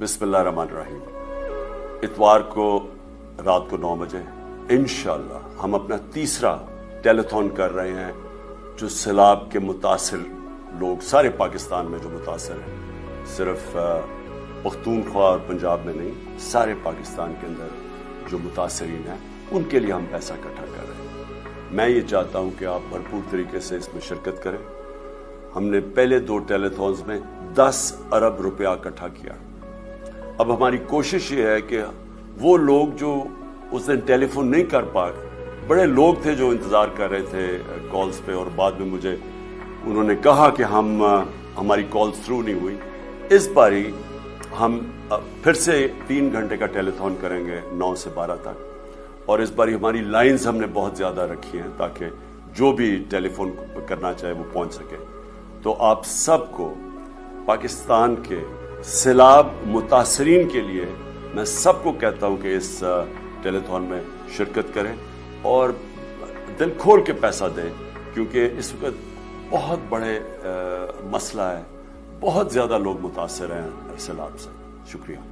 बिस्मिल्लाहिर्रहमानिर्रहीम। इतवार को रात को 9 बजे इंशाअल्लाह हम अपना तीसरा टेलीथॉन कर रहे हैं, जो सैलाब के मुतासिर लोग सारे पाकिस्तान में जो मुतासिर हैं, सिर्फ पख्तूनख्वा और पंजाब में नहीं, सारे पाकिस्तान के अंदर जो मुतासरीन हैं उनके लिए हम पैसा इकट्ठा कर रहे हैं। मैं ये चाहता हूँ कि आप भरपूर तरीके से इसमें शिरकत करें। हमने पहले 2 टेलीथॉन्स में 10 अरब रुपया इकट्ठा किया। अब हमारी कोशिश ये है कि वो लोग जो उस दिन टेलीफोन नहीं कर पाए, बड़े लोग थे जो इंतज़ार कर रहे थे कॉल्स पे, और बाद में मुझे उन्होंने कहा कि हमारी कॉल्स थ्रू नहीं हुई। इस बारी हम फिर से 3 घंटे का टेलीथॉन करेंगे 9 से 12 तक, और इस बारी हमारी लाइंस हमने बहुत ज़्यादा रखी हैं ताकि जो भी टेलीफोन करना चाहे वो पहुंच सके। तो आप सबको, पाकिस्तान के सैलाब मुतासरीन के लिए मैं सबको कहता हूं कि इस टेलीथॉन में शिरकत करें और दिल खोल के पैसा दें, क्योंकि इस वक्त बहुत बड़े मसला है, बहुत ज़्यादा लोग मुतासर हैं सैलाब से। शुक्रिया।